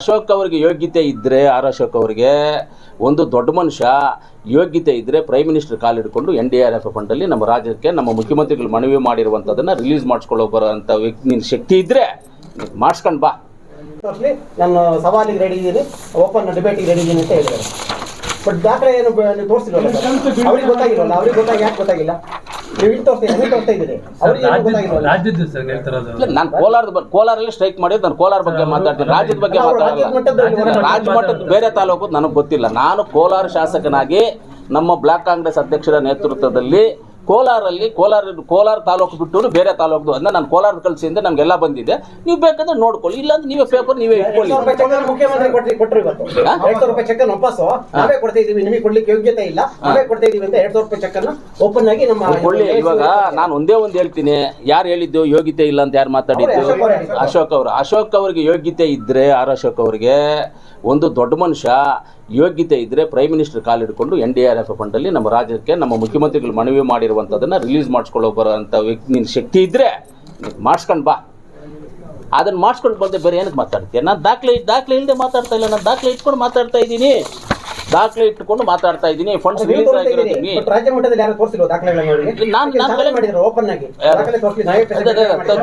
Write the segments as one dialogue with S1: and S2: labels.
S1: ಅಶೋಕ್ ಅವರಿಗೆ ಯೋಗ್ಯತೆ ಇದ್ದರೆ ಅಶೋಕ್ ಅವರಿಗೆ ಒಂದು ದೊಡ್ಡ ಮನುಷ್ಯ ಯೋಗ್ಯತೆ ಇದ್ದರೆ ಪ್ರೈಮ್ ಮಿನಿಸ್ಟರ್ ಕಾಲು ಹಿಡ್ಕೊಂಡು NDRF ಫಂಡಲ್ಲಿ ನಮ್ಮ ರಾಜ್ಯಕ್ಕೆ ನಮ್ಮ ಮುಖ್ಯಮಂತ್ರಿಗಳು ಮನವಿ ಮಾಡಿರುವಂಥದ್ದನ್ನು ರಿಲೀಸ್ ಮಾಡಿಸ್ಕೊಳ್ಳೋ ಬರೋಂಥ ವ್ಯಕ್ತಿ ನಿನ್ನ ಶಕ್ತಿ ಇದ್ದರೆ ಮಾಡಿಸ್ಕೊಂಡು ಬಾ.
S2: ನಾನು ಸವಾಲಿಗೆ ರೆಡಿ ಇದ್ದೀನಿ, ಓಪನ್ ಡಿಬೇಟಿಗೆ ರೆಡಿ ಇದ್ದೀನಿ ಅಂತ ಹೇಳಿದ್ದಾರೆ. ಬಟ್ ದಾಖಲೆ ಏನು ನೀವು ತೋರಿಸಿಲ್ಲ, ಅವ್ರಿಗೆ ಗೊತ್ತಾಗಿರೋಲ್ಲ. ಅವ್ರಿಗೆ ಯಾಕೆ ಗೊತ್ತಾಗಿಲ್ಲ? ನೀವು ಇಲ್ಲಿ ತೋರಿಸ್ತಾ ಇದ್ದೀರಿ,
S1: ನಾನು ಕೋಲಾರಲ್ಲಿ ಸ್ಟ್ರೈಕ್ ಮಾಡಿದ್ದು, ನಾನು ಕೋಲಾರ ಬಗ್ಗೆ ಮಾತಾಡ್ತೀನಿ, ರಾಜ್ಯದ ಬಗ್ಗೆ ಮಾತಾಡಲ್ಲ. ರಾಜ್ಯ ಮಟ್ಟದ ಬೇರೆ ತಾಲೂಕು ನನಗೆ ಗೊತ್ತಿಲ್ಲ. ನಾನು ಕೋಲಾರ ಶಾಸಕನಾಗಿ ನಮ್ಮ ಬ್ಲಾಕ್ ಕಾಂಗ್ರೆಸ್ ಅಧ್ಯಕ್ಷರ ನೇತೃತ್ವದಲ್ಲಿ ಕೋಲಾರ ತಾಲೂಕು ಬಿಟ್ಟು ಬೇರೆ ತಾಲೂಕು ಅದನ್ನ ನಾನು ಕೋಲಾರದ ಕಳಿಸಿಂದ ನಮಗೆಲ್ಲ ಬಂದಿದೆ. ನೀವು ಬೇಕಾದ್ರೆ ನೋಡ್ಕೊಳ್ಳಿ, ಇಲ್ಲಾಂದ್ರೆ ನೀವೇ ಪೇಪರ್ ನೀವೇ ಇಟ್ಕೊಳ್ಳಿ.
S2: ಮುಖ್ಯಮಂತ್ರಿ ಕೊಟ್ಟರು ಇವತ್ತು 2,000 ರೂಪಾಯಿ ಚೆಕ್ ವಾಪಸ್ ನಾವೇ ಕೊಡ್ತಾ ಇದೀವಿ, ನಿಮಗೆ ಕೊಡ್ಲಿಕ್ಕೆ ಯೋಗ್ಯತೆ ಇಲ್ಲ, ನಾವೇ ಕೊಡ್ತಾ ಇದೀವಿ ಅಂತ 2,000 ರೂಪಾಯಿ ಚೆಕ್ ಅನ್ನು ಓಪನ್ ಆಗಿ ನಮ್ಮ
S1: ಕೊಳ್ಳಿ. ಇವಾಗ ನಾನು ಒಂದೇ ಒಂದು ಹೇಳ್ತೀನಿ, ಯಾರು ಹೇಳಿದ್ದು ಯೋಗ್ಯತೆ ಇಲ್ಲ ಅಂತ ಯಾರು ಮಾತಾಡಿದ್ದು? ಅಶೋಕ್ ಅವ್ರಿಗೆ ಯೋಗ್ಯತೆ ಇದ್ದರೆ ಅಶೋಕ್ ಅವರಿಗೆ ಒಂದು ದೊಡ್ಡ ಮನುಷ್ಯ ಯೋಗ್ಯತೆ ಇದ್ದರೆ ಪ್ರೈಮ್ ಮಿನಿಸ್ಟರ್ ಕಾಲು ಹಿಡ್ಕೊಂಡು NDRF ಫಂಡಲ್ಲಿ ನಮ್ಮ ರಾಜ್ಯಕ್ಕೆ ನಮ್ಮ ಮುಖ್ಯಮಂತ್ರಿಗಳು ಮನವಿ ಮಾಡಿರುವಂಥದ್ದನ್ನು ರಿಲೀಸ್ ಮಾಡಿಸ್ಕೊಳ್ಳೋ ಬರೋಂಥ ವ್ಯಕ್ತಿ ನಿನ್ನ ಶಕ್ತಿ ಇದ್ದರೆ ಮಾಡಿಸ್ಕೊಂಡು ಬಾ. ಅದನ್ನು ಮಾಡಿಸ್ಕೊಂಡು ಬಂದೆ ಬೇರೆ ಏನಕ್ಕೆ ಮಾತಾಡ್ತೀಯ? ನಾನು ದಾಖಲೆ ಇಲ್ಲದೆ ಮಾತಾಡ್ತಾ ಇಲ್ಲ, ನಾನು ದಾಖಲೆ ಇಟ್ಕೊಂಡು ಮಾತಾಡ್ತಾ ಇದ್ದೀನಿ, ಫಂಡ್ಸ್ ರಿಲೀಸ್ ಆಗಿರೋದೀನಿ.
S2: ರಾಜ್ಯ ಮಟ್ಟದಲ್ಲಿ ಯಾರು ತೋರಿಸಿರೋ ದಾಖಲೆಗಳನ್ನು ನಾನು ಓಪನ್ ಆಗಿ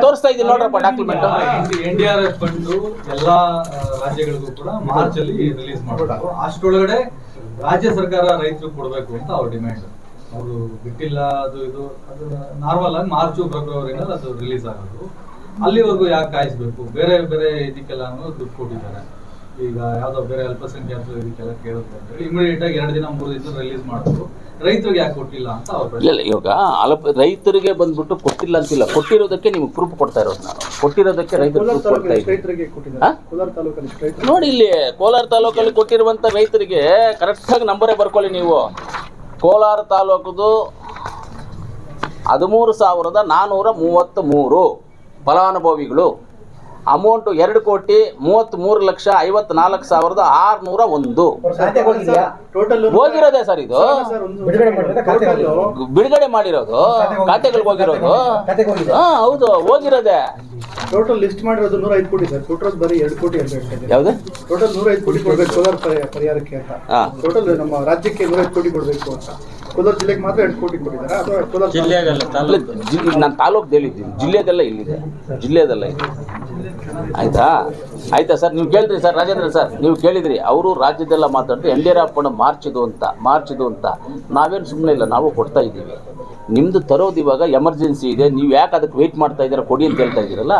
S1: ತೋರಿಸ್ತಾ ಇದ್ದೀನಿ ನೋಡ್ರಪ್ಪ ಡಾಕ್ಯುಮೆಂಟ್.
S3: NDRF ಫಂಡ್ ಎಲ್ಲಾ ರಾಜ್ಯಗಳಿಗೂ ಕೂಡ ಮಾರ್ಚ್ ಅಲ್ಲಿ ರಿಲೀಸ್ ಮಾಡಬೇಕು. ಅಷ್ಟೊಳಗಡೆ ರಾಜ್ಯ ಸರ್ಕಾರ ರೈತರು ಕೊಡಬೇಕು ಅಂತ ಅವ್ರ ಡಿಮ್ಯಾಂಡ್. ಅವರು ಬಿಟ್ಟಿಲ್ಲ, ಅದು ನಾರ್ಮಲ್ ಆಗಿ ಮಾರ್ಚ್ ಫೆಬ್ರವರಿನಲ್ಲಿ ಅದು ರಿಲೀಸ್ ಆಗೋದು. ಅಲ್ಲಿವರೆಗೂ ಯಾಕೆ ಕಾಯಿಸ್ಬೇಕು? ಬೇರೆ ಇದಕ್ಕೆಲ್ಲ ದುಡ್ಡು ಕೊಟ್ಟಿದ್ದಾರೆ. ಈಗ ಯಾವ್ದೋ ಬೇರೆ ಅಲ್ಪಸಂಖ್ಯಾತರು ಇದಕ್ಕೆಲ್ಲ ಕೇಳುತ್ತೆ ಅಂತ ಹೇಳಿ ಇಮಿಡಿಯೇಟ್ ಆಗಿ 2 ದಿನ 3 ದಿನ ರಿಲೀಸ್ ಮಾಡಿದ್ರು. ರೈತರಿಗೆ ಯಾಕೆ ಕೊಟ್ಟಿಲ್ಲ ಅಂತ ಅವ್ರು
S1: ಇಲ್ಲ. ಇವಾಗ ರೈತರಿಗೆ ಬಂದ್ಬಿಟ್ಟು ಕೊಟ್ಟಿಲ್ಲ ಅಂತಿಲ್ಲ, ಕೊಟ್ಟಿರೋದಕ್ಕೆ ನಿಮ್ಗೆ ಪ್ರೂಫ್ ಕೊಡ್ತಾ ಇರೋದು. ನಾನು ಕೊಟ್ಟಿರೋದಕ್ಕೆ ರೈತರಿಗೆ ನೋಡಿ, ಇಲ್ಲಿ ಕೋಲಾರ ತಾಲೂಕಲ್ಲಿ ಕೊಟ್ಟಿರುವಂಥ ರೈತರಿಗೆ ಕರೆಕ್ಟಾಗಿ ನಂಬರೇ ಬರ್ಕೊಳ್ಳಿ ನೀವು. ಕೋಲಾರ ತಾಲೂಕದು 13,433 ಫಲಾನುಭವಿಗಳು. ಅಮೌಂಟು 2,33,54,601 ಹೋಗಿರೋದೇ ಸರ್. ಇದು ಬಿಡುಗಡೆ ಮಾಡಿರೋದು ಖಾತೆಗಳಿಗೆ ಹೋಗಿರೋದು. ಹೌದು, ಹೋಗಿರೋದೆ.
S4: ಟೋಟಲ್ ಲಿಸ್ಟ್ ಮಾಡಿರೋದು 105 ಕೋಟಿ ಸರ್. ಟೋಟಲ್ ಬರೀ 2 ಕೋಟಿ ಅಂತ ಹೇಳ್ತಾರೆ.
S1: ಯಾವುದು
S4: ಟೋಟಲ್ 105 ಕೋಟಿ ಕೊಡ್ಬೇಕು ಕೋಲಾರ ಪರಿಹಾರಕ್ಕೆ ಅಂತ. ಟೋಟಲ್ ನಮ್ಮ ರಾಜ್ಯಕ್ಕೆ 105 ಕೋಟಿ ಕೊಡಬೇಕು ಅಂತ. ಕೋಲಾರ ಜಿಲ್ಲೆಗೆ ಮಾತ್ರ 2 ಕೋಟಿ ಕೊಟ್ಟಿದ್ದಾರೆ. ಅಥವಾ ಕೋಲಾರ
S1: ನಾನು ತಾಲೂಕು ಹೇಳಿದ್ದೀನಿ, ಜಿಲ್ಲೆದೆಲ್ಲ ಇಲ್ಲಿದೆ, ಜಿಲ್ಲೆದೆಲ್ಲ ಇದೆ. ಆಯ್ತಾ ಸರ್? ನೀವು ಕೇಳಿದ್ರಿ ಸರ್, ರಾಜೇಂದ್ರ ಸರ್, ನೀವು ಕೇಳಿದ್ರಿ. ಅವರು ರಾಜ್ಯದೆಲ್ಲ ಮಾತಾಡ್ತಾರೆ NDRF ಫಂಡ್ ಮಾರ್ಚ್ದು ಅಂತ. ನಾವೇನು ಸುಮ್ಮನೆ ಇಲ್ಲ, ನಾವು ಕೊಡ್ತಾ ಇದ್ದೀವಿ. ನಿಮ್ಮದು ತರೋದು ಇವಾಗ ಎಮರ್ಜೆನ್ಸಿ ಇದೆ, ನೀವು ಯಾಕೆ ಅದಕ್ಕೆ ವೆಯ್ಟ್ ಮಾಡ್ತಾ ಇದ್ದೀರಾ? ಕೊಡಿ ಅಂತ ಹೇಳ್ತಾ ಇದ್ದೀರಲ್ಲ.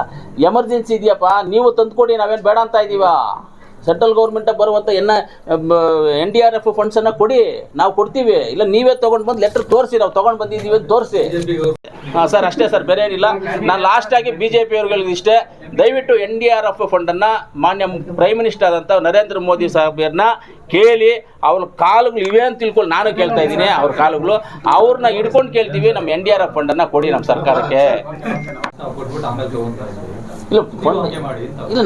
S1: ಎಮರ್ಜೆನ್ಸಿ ಇದೆಯಪ್ಪ, ನೀವು ತಂದು ಕೊಡಿ, ನಾವೇನು ಬೇಡ ಅಂತ ಇದ್ದೀವ? ಸೆಂಟ್ರಲ್ ಗೌರ್ಮೆಂಟಾಗಿ ಬರುವಂಥ NDRF ಫಂಡ್ಸನ್ನು ಕೊಡಿ, ನಾವು ಕೊಡ್ತೀವಿ. ಇಲ್ಲ ನೀವೇ ತೊಗೊಂಡು ಬಂದು ಲೆಟ್ರ್ ತೋರಿಸಿ, ನಾವು ತೊಗೊಂಡು ಬಂದಿದ್ದೀವಿ ಅಂತ ತೋರಿಸಿ. ಹಾಂ ಸರ್, ಅಷ್ಟೇ ಸರ್, ಬೇರೆ ಏನಿಲ್ಲ. ನಾನು ಲಾಸ್ಟಾಗಿ BJP ಅವ್ರಿಗೆ ಇಷ್ಟೇ, ದಯವಿಟ್ಟು NDRF ಫಂಡನ್ನು ಮಾನ್ಯ ಪ್ರೈಮ್ ಮಿನಿಸ್ಟರ್ ಆದಂಥ ನರೇಂದ್ರ ಮೋದಿ ಸಾಹೇಬ್ರನ್ನ ಕೇಳಿ, ಅವ್ರ ಕಾಲುಗಳು ಇವೆ ಅಂತ ತಿಳ್ಕೊಂಡು ನಾನು ಕೇಳ್ತಾ ಇದ್ದೀನಿ. ಅವ್ರ ಕಾಲುಗಳು ಅವ್ರನ್ನ ಹಿಡ್ಕೊಂಡು ಕೇಳ್ತೀವಿ, ನಮ್ಮ NDRF ಫಂಡನ್ನು ಕೊಡಿ ನಮ್ಮ ಸರ್ಕಾರಕ್ಕೆ. ಇಲ್ಲ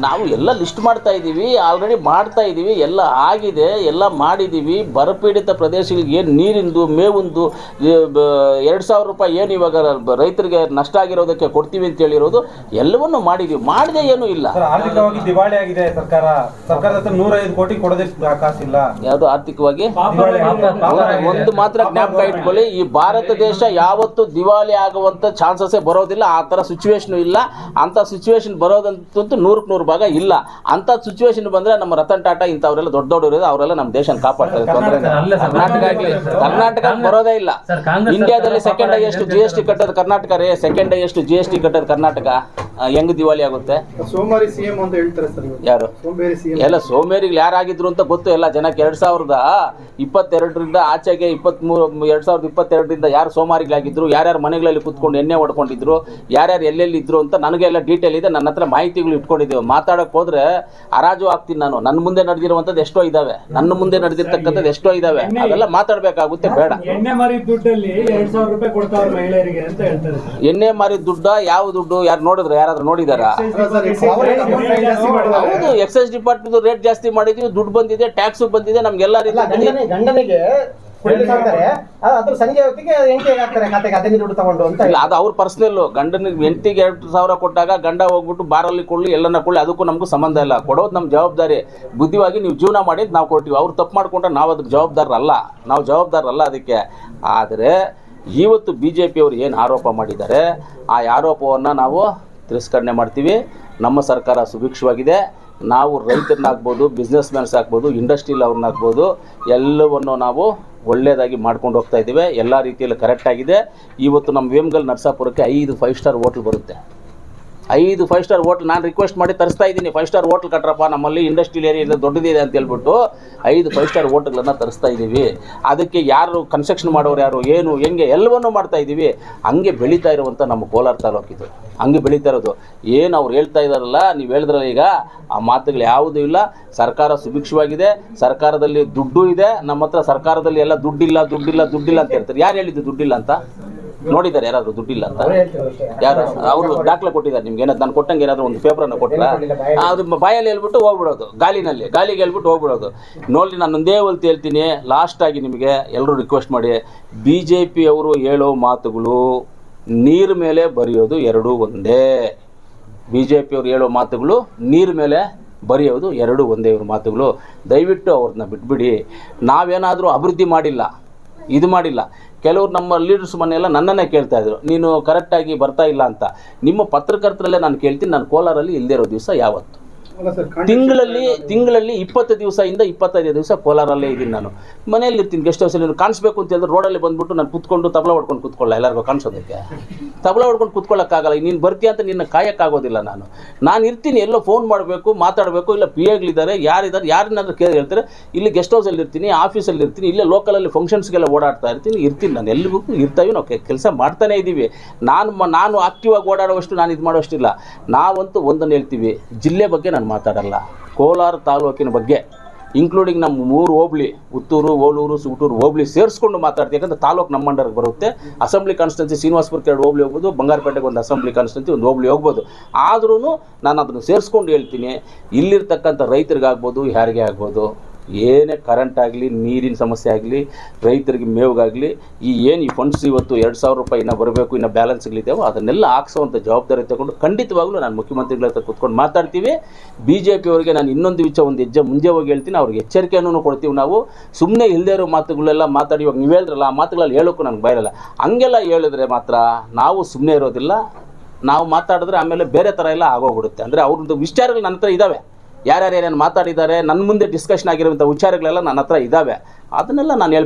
S1: ನಾವು ಎಲ್ಲ ಲಿಸ್ಟ್ ಮಾಡ್ತಾ ಇದ್ದೀವಿ, ಆಲ್ರೆಡಿ ಮಾಡ್ತಾ ಇದ್ದೀವಿ, ಎಲ್ಲ ಆಗಿದೆ, ಎಲ್ಲ ಮಾಡಿದ್ದೀವಿ. ಬರಪೀಡಿತ ಪ್ರದೇಶಗಳಿಗೆ ಏನು ನೀರಿಂದು, ಮೇವಿಂದು 2,000 ರೂಪಾಯಿ ಏನು ಇವಾಗ ರೈತರಿಗೆ ನಷ್ಟ ಆಗಿರೋದಕ್ಕೆ ಕೊಡ್ತೀವಿ ಅಂತ ಹೇಳಿರೋದು ಎಲ್ಲವನ್ನೂ ಮಾಡಿದ್ದೀವಿ. ಮಾಡದೆ ಏನೂ ಇಲ್ಲ.
S5: ಆರ್ಥಿಕವಾಗಿ ದಿವಾಳಿ ಆಗಿದೆ ಸರ್ಕಾರದ ಹತ್ರ 105 ಕೋಟಿ ಕೊಡೋದಕ್ಕೆ ಕಾಸಿಲ್ಲ.
S1: ಯಾವುದು ಆರ್ಥಿಕವಾಗಿ? ಒಂದು ಮಾತ್ರ ಜ್ಞಾಪಕ ಇಟ್ಕೊಳ್ಳಿ, ಈ ಭಾರತ ದೇಶ ಯಾವತ್ತೂ ದಿವಾಳಿ ಆಗುವಂಥ ಚಾನ್ಸಸ್ಸೇ ಬರೋದಿಲ್ಲ. ಆ ಥರ ಸಿಚುವೇಶನ್ ಇಲ್ಲ. ಅಂಥ ಸಿಚುವೇಶನ್ ಬರೋದಂತೂ 100ಕ್ಕೆ 100 ಭಾಗ ಇಲ್ಲ. ಅಂಥ ಸಿಚುವೇಶನ್ ಬಂದರೆ ನಮ್ಮ ರತನ್ ಟಾಟಾ ಇಂಥವರೆಲ್ಲ ದೊಡ್ಡವರಿರೋದು, ಅವರೆಲ್ಲ ನಮ್ಮ ದೇಶನ ಕಾಪಾಡ್ತಾರೆ. ತೊಂದರೆ ಕರ್ನಾಟಕ ಬರೋದೇ ಇಲ್ಲ. ಇಂಡಿಯಾದಲ್ಲಿ ಸೆಕೆಂಡ್ ಹೈಯೆಸ್ಟ್ GST ಕಟ್ಟೋದು ಕರ್ನಾಟಕ ರೀ. ಸೆಕೆಂಡ್ ಹೈಯೆಸ್ಟ್ GST ಕಟ್ಟೋದು ಕರ್ನಾಟಕ. ಹೆಂಗ್ ದಿವಾಳಿ ಆಗುತ್ತೆ?
S4: ಸೋಮಾರಿ CM ಅಂತ ಹೇಳ್ತಾರೆ ಸರ್.
S1: ಯಾರು ಎಲ್ಲ ಸೋಮೇರಿಗಳು ಯಾರಾಗಿದ್ರು ಅಂತ ಗೊತ್ತು ಎಲ್ಲ ಜನಕ್ಕೆ. 2022ರಿಂದ ಆಚೆಗೆ 2022ರಿಂದ ಯಾರು ಸೋಮಾರಿಗಳಾಗಿದ್ರು, ಯಾರ್ಯಾರು ಮನೆಗಳಲ್ಲಿ ಕುತ್ಕೊಂಡು ಎಣ್ಣೆ ಹೊಡ್ಕೊಂಡಿದ್ರು, ಯಾರ್ಯಾರು ಎಲ್ಲೆಲ್ಲಿ ಇದ್ರು ಅಂತ ನನಗೆಲ್ಲ ಡೀಟೇಲ್ ಇದೆ. ನನ್ನ ಹತ್ರ ಮಾಹಿತಿಗಳು ಇಟ್ಕೊಂಡಿದ್ದೀವಿ. ಮಾತಾಡೋಕೆ ಹೋದ್ರೆ ಹರಾಜು ಆಗ್ತೀನಿ ನಾನು. ನನ್ನ ಮುಂದೆ ನಡೆದಿರುವಂಥದ್ದು ಎಷ್ಟೋ ಇದ್ದಾವೆ, ನನ್ನ ಮುಂದೆ ನಡೆದಿರ್ತಕ್ಕಂಥದ್ದು ಎಷ್ಟೋ ಇದ್ದಾವೆ. ಅದೆಲ್ಲ ಮಾತಾಡಬೇಕಾಗುತ್ತೆ, ಬೇಡ.
S5: ಎಣ್ಣೆ ಮಾರಿದ ದುಡ್ಡಲ್ಲಿ 2,000 ರೂಪಾಯಿ ಕೊಡ್ತಾವ್ರ ಮಹಿಳೆಯರಿಗೆ ಅಂತ ಹೇಳ್ತಾರೆ.
S1: ಎಣ್ಣೆ ಮಾರಿದ ದುಡ್ಡ? ಯಾವ ದುಡ್ಡು? ಯಾರು ನೋಡಿದ್ರೆ? ಯಾರಾದ್ರೂ ನೋಡಿದಾರ? ಹೌದು, ಎಕ್ಸೈಸ್ ಡಿಪಾರ್ಟ್ಮೆಂಟ್ ರೇಟ್ ಜಾಸ್ತಿ ಮಾಡಿದೀವಿ, ದುಡ್ಡು ಬಂದಿದೆ, ಟ್ಯಾಕ್ಸ್ ಬಂದಿದೆ, ನಮ್ಗೆಲ್ಲ
S2: ಗಂಡನಿಗೆ ಕುಡಿಲಿಕ್ಕೆ ಮಾಡ್ತಾರೆ, ಅದ್ರ ಸಂಜೆ ಹೊತ್ತಿಗೆ ಹೆಂಡತಿಗೆ ಹಾಕ್ತಾರೆ ಖಾತೆಗೆ, ಅದನ್ನ ದುಡ್ಡು ತಗೊಂಡು ಅಂತ
S1: ಇಲ್ಲ, ಅದು ಅವ್ರ ಪರ್ಸನಲ್ಲು. ಗಂಡನಿಗೆ ಹೆಂಡತಿಗೆ 2,000 ಕೊಟ್ಟಾಗ ಗಂಡ ಹೋಗ್ಬಿಟ್ಟು ಬಾರಲ್ಲಿ ಕೊಳ್ಳಿ ಎಲ್ಲನ ಕೊಳ್ಳಿ, ಅದಕ್ಕೂ ನಮಗೂ ಸಂಬಂಧ ಇಲ್ಲ. ಕೊಡೋದು ನಮ್ಮ ಜವಾಬ್ದಾರಿ. ಬುದ್ಧಿವಾಗಿ ನೀವು ಜೀವನ ಮಾಡಿ ನಾವು ಕೊಡ್ತೀವಿ. ಅವ್ರು ತಪ್ಪು ಮಾಡ್ಕೊಂಡ್ರೆ ನಾವು ಅದಕ್ಕೆ ಜವಾಬ್ದಾರರಲ್ಲ, ನಾವು ಜವಾಬ್ದಾರರಲ್ಲ ಅದಕ್ಕೆ. ಆದರೆ ಇವತ್ತು BJP ಅವರು ಏನು ಆರೋಪ ಮಾಡಿದ್ದಾರೆ, ಆ ಆರೋಪವನ್ನು ನಾವು ತಿರಸ್ಕರಣೆ ಮಾಡ್ತೀವಿ. ನಮ್ಮ ಸರ್ಕಾರ ಸುಭಿಕ್ಷವಾಗಿದೆ. ನಾವು ರೈತರನ್ನಾಗ್ಬೋದು, ಬಿಸ್ನೆಸ್ ಮ್ಯಾನ್ಸ್ ಆಗ್ಬೋದು, ಇಂಡಸ್ಟ್ರಿಯಲ್ಲಿ ಅವ್ರನ್ನಾಗ್ಬೋದು, ಎಲ್ಲವನ್ನು ನಾವು ಒಳ್ಳೆಯದಾಗಿ ಮಾಡ್ಕೊಂಡು ಹೋಗ್ತಾ ಇದ್ದೀವಿ. ಎಲ್ಲ ರೀತಿಯಲ್ಲಿ ಕರೆಕ್ಟಾಗಿದೆ. ಇವತ್ತು ನಮ್ಮ ವೇಮಗಲ್ ನರಸಾಪುರಕ್ಕೆ 5 5 ಸ್ಟಾರ್ ಹೋಟ್ಲ್ ಬರುತ್ತೆ. 5 5 ಸ್ಟಾರ್ ಹೋಟ್ಲ್ ನಾನು ರಿಕ್ವೆಸ್ಟ್ ಮಾಡಿ ತರಿಸ್ತಾ ಇದ್ದೀನಿ. 5 ಸ್ಟಾರ್ ಹೋಟ್ಲ್ ಕಟ್ರಪ್ಪ, ನಮ್ಮಲ್ಲಿ ಇಂಡಸ್ಟ್ರಿಯಲ್ ಏರಿಯಾ ದೊಡ್ಡದಿದೆ ಅಂತ ಹೇಳ್ಬಿಟ್ಟು 5 5 ಸ್ಟಾರ್ ಹೋಟ್ಲ್ಗಳನ್ನು ತರಿಸ್ತಾ ಇದ್ದೀವಿ. ಅದಕ್ಕೆ ಯಾರು ಕನ್ಸ್ಟ್ರಕ್ಷನ್ ಮಾಡೋರು, ಯಾರು ಏನು ಹೆಂಗೆ ಎಲ್ಲವನ್ನೂ ಮಾಡ್ತಾ ಇದ್ದೀವಿ. ಹಂಗೆ ಬೆಳೀತಾ ಇರುವಂಥ ನಮ್ಮ ಕೋಲಾರ ತಾಲೂಕಿದು ಹಂಗೆ ಬೆಳೀತಾ ಇರೋದು. ಏನು ಅವ್ರು ಹೇಳ್ತಾ ಇದ್ದಾರಲ್ಲ, ನೀವು ಹೇಳಿದ್ರಲ್ಲ ಈಗ, ಆ ಮಾತುಗಳು ಯಾವುದೂ ಇಲ್ಲ. ಸರ್ಕಾರ ಸುಭಿಕ್ಷವಾಗಿದೆ, ಸರ್ಕಾರದಲ್ಲಿ ದುಡ್ಡು ಇದೆ. ನಮ್ಮ ಹತ್ರ ಸರ್ಕಾರದಲ್ಲಿ ಎಲ್ಲ ದುಡ್ಡಿಲ್ಲ ಅಂತ ಹೇಳ್ತಾರೆ. ಯಾರು ಹೇಳಿದ್ದು ದುಡ್ಡಿಲ್ಲ ಅಂತ? ನೋಡಿದ್ದಾರೆ ಯಾರಾದರೂ ದುಡ್ಡಿಲ್ಲ ಅಂತ? ಯಾರು? ಅವರು ದಾಖಲೆ ಕೊಟ್ಟಿದ್ದಾರೆ ನಿಮ್ಗೆ? ಏನಾದ್ರು ನಾನು ಕೊಟ್ಟಂಗೆ ಏನಾದರೂ ಒಂದು ಪೇಪರನ್ನು ಕೊಟ್ಟರೆ ಅದು ಬಾಯಲ್ಲಿ ಹೇಳ್ಬಿಟ್ಟು ಹೋಗ್ಬಿಡೋದು, ಗಾಲಿಗೆ ಹೇಳ್ಬಿಟ್ಟು ಹೋಗ್ಬಿಡೋದು. ನೋಡಿ, ನಾನು ಒಂದೇ ಹೊಲ್ತು ಹೇಳ್ತೀನಿ ಲಾಸ್ಟಾಗಿ ನಿಮಗೆ ಎಲ್ಲರೂ ರಿಕ್ವೆಸ್ಟ್ ಮಾಡಿ, BJP ಅವರು ಹೇಳೋ ಮಾತುಗಳು ನೀರು ಮೇಲೆ ಬರೆಯೋದು ಎರಡೂ ಒಂದೇ. BJP ಅವರು ಹೇಳೋ ಮಾತುಗಳು ನೀರು ಮೇಲೆ ಬರೆಯೋದು ಎರಡೂ ಒಂದೇ. ಇವ್ರ ಮಾತುಗಳು ದಯವಿಟ್ಟು ಅವ್ರನ್ನ ಬಿಟ್ಬಿಡಿ. ನಾವೇನಾದರೂ ಅಭಿವೃದ್ಧಿ ಮಾಡಿಲ್ಲ, ಇದು ಮಾಡಿಲ್ಲ. ಕೆಲವರು ನಮ್ಮ ಲೀಡರ್ಸ್ ಮನೆಯೆಲ್ಲ ನನ್ನನ್ನೇ ಕೇಳ್ತಾ ಇದ್ರು, ನೀನು ಕರೆಕ್ಟಾಗಿ ಬರ್ತಾ ಇಲ್ಲ ಅಂತ. ನಿಮ್ಮ ಪತ್ರಕರ್ತರಲ್ಲೇ ನಾನು ಕೇಳ್ತೀನಿ, ನಾನು ಕೋಲಾರಲ್ಲಿ ಇಲ್ಲದೇ ಇರೋ ದಿವಸ ಯಾವತ್ತು? ತಿಂಗಳಲ್ಲಿ 20 ದಿವಸದಿಂದ 25 ದಿವಸ ಕೋಲಾರಲ್ಲೇ ಇದ್ದೀನಿ. ನಾನು ಮನೆಯಲ್ಲಿ ಇರ್ತೀನಿ, ಗೆಸ್ಟ್ ಹೌಸಲ್ಲಿ. ಕಾಣಿಸ್ಬೇಕು ಅಂತ ಹೇಳಿದ್ರೆ ರೋಡಲ್ಲಿ ಬಂದುಬಿಟ್ಟು ನಾನು ಕೂತ್ಕೊಂಡು ತಬಲ ಹೊಡ್ಕೊಂಡು ಕೂತ್ಕೊಳ್ಳ. ಎಲ್ಲರಿಗೂ ಕಾಣಿಸೋದಕ್ಕೆ ತಬಲ ಹೊಡ್ಕೊಂಡು ಕೂತ್ಕೊಳ್ಳೋಕ್ಕಾಗಲ್ಲ. ನೀನು ಬರ್ತೀಯ ಅಂತ ನಿನ್ನ ಕಾಯಕ್ಕಾಗೋದಿಲ್ಲ. ನಾನು ಇರ್ತೀನಿ, ಎಲ್ಲೋ ಫೋನ್ ಮಾಡಬೇಕು, ಮಾತಾಡಬೇಕು. ಇಲ್ಲ PAಗಳಿದ್ದಾರೆ, ಯಾರಿದ್ದಾರೆ, ಯಾರನ್ನಾದ್ರೂ ಹೇಳ್ತಾರೆ. ಇಲ್ಲಿ ಗೆಸ್ಟ್ ಹೌಸಲ್ಲಿ ಇರ್ತೀನಿ, ಆಫೀಸಲ್ಲಿ ಇರ್ತೀನಿ, ಇಲ್ಲೇ ಲೋಕಲಲ್ಲಿ ಫಂಕ್ಷನ್ಸ್ಗೆಲ್ಲ ಓಡಾಡ್ತಾ ಇರ್ತೀನಿ. ನಾನು ಎಲ್ಲಿಗೂ ಇರ್ತಾವೆ. ನಾವು ಕೆಲಸ ಮಾಡ್ತಾನೇ ಇದ್ದೀವಿ. ನಾನು ಆಕ್ಟಿವ್ ಆಗಿ ಓಡಾಡುವಷ್ಟು ನಾನು ಇದು ಮಾಡೋಷ್ಟಿಲ್ಲ. ನಾವಂತೂ ಒಂದನ್ನು ಹೇಳ್ತೀವಿ, ಜಿಲ್ಲೆ ಬಗ್ಗೆ ನಾನು ಮಾತಾಡಲ್ಲ, ಕೋಲಾರ ತಾಲೂಕಿನ ಬಗ್ಗೆ ಇನ್ಕ್ಲೂಡಿಂಗ್ ನಮ್ಮ 3 ಹೋಬಳಿ, ಉತ್ತೂರು, ಓಲೂರು, ಸೂಟೂರು ಹೋಬಳಿ ಸೇರಿಸ್ಕೊಂಡು ಮಾತಾಡ್ತೀವಿ. ಯಾಕಂದರೆ ತಾಲೂಕು ನಮ್ಮ ಅಂಡರ್ಗೆ ಬರುತ್ತೆ. ಅಸೆಂಬ್ಲಿ ಕಾನ್ಸ್ಟಿಟ್ಯೂನ್ಸಿ ಶ್ರೀನಿವಾಸಪುರಕ್ಕೆ 2 ಹೋಬಳಿ ಹೋಗ್ಬೋದು, ಬಂಗಾರಪೇಟೆಗೆ ಒಂದು ಅಸೆಂಬ್ಲಿ ಕಾನ್ಸ್ಟಿಟ್ಯೂನ್ಸಿ 1 ಹೋಬಳಿ ಹೋಗ್ಬೋದು. ಆದ್ರೂ ನಾನು ಅದನ್ನು ಸೇರಿಸ್ಕೊಂಡು ಹೇಳ್ತೀನಿ, ಇಲ್ಲಿರ್ತಕ್ಕಂಥ ರೈತರಿಗಾಗ್ಬೋದು, ಯಾರಿಗೆ ಆಗ್ಬೋದು, ಏನೇ ಕರೆಂಟ್ ಆಗಲಿ, ನೀರಿನ ಸಮಸ್ಯೆ ಆಗಲಿ, ರೈತರಿಗೆ ಮೇವಿಗಾಗಲಿ, ಈ ಫಂಡ್ಸ್ ಇವತ್ತು 2,000 ರೂಪಾಯಿ ಇನ್ನೂ ಬರಬೇಕು, ಇನ್ನೂ ಬ್ಯಾಲೆನ್ಸ್ಗಳಿದ್ದಾವೆ, ಅದನ್ನೆಲ್ಲ ಹಾಕ್ಸೋವಂಥ ಜವಾಬ್ದಾರಿ ತಗೊಂಡು ಖಂಡಿತವಾಗ್ಲೂ ನಾನು ಮುಖ್ಯಮಂತ್ರಿಗಳ ಹತ್ರ ಕೂತ್ಕೊಂಡು ಮಾತಾಡ್ತೀವಿ. BJP ಅವರಿಗೆ ನಾನು ಇನ್ನೊಂದು ಒಂದು ಹೆಜ್ಜೆ ಮುಂದೆ ಹೋಗಿ ಹೇಳ್ತೀನಿ. ಅವ್ರಿಗೆ ಎಚ್ಚರಿಕೆಯನ್ನು ಕೊಡ್ತೀವಿ. ನಾವು ಸುಮ್ಮನೆ ಇಲ್ಲದೇ ಇರೋ ಮಾತುಗಳೆಲ್ಲ ಮಾತಾಡಿ, ಇವಾಗ ನೀವು ಹೇಳಿದ್ರಲ್ಲ, ಆ ಮಾತುಗಳಲ್ಲಿ ಹೇಳೋಕ್ಕೂ ನನಗೆ ಬಯರಲ್ಲ. ಹಂಗೆಲ್ಲ ಹೇಳಿದ್ರೆ ಮಾತ್ರ ನಾವು ಸುಮ್ಮನೆ ಇರೋದಿಲ್ಲ. ನಾವು ಮಾತಾಡಿದ್ರೆ ಆಮೇಲೆ ಬೇರೆ ಥರ ಎಲ್ಲ ಆಗೋಗ್ಬಿಡುತ್ತೆ. ಅಂದರೆ ಅವ್ರದ್ದು ವಿಚಾರಗಳು ನನ್ನ ಹತ್ರ ಇದ್ದಾವೆ. ಯಾರ್ಯಾರು ಏನೇನು ಮಾತಾಡಿದ್ದಾರೆ, ನನ್ನ ಮುಂದೆ ಡಿಸ್ಕಷನ್ ಆಗಿರುವಂಥ ವಿಚಾರಗಳೆಲ್ಲ ನನ್ನ ಹತ್ರ ಇದ್ದಾವೆ. ಅದನ್ನೆಲ್ಲ ನಾನು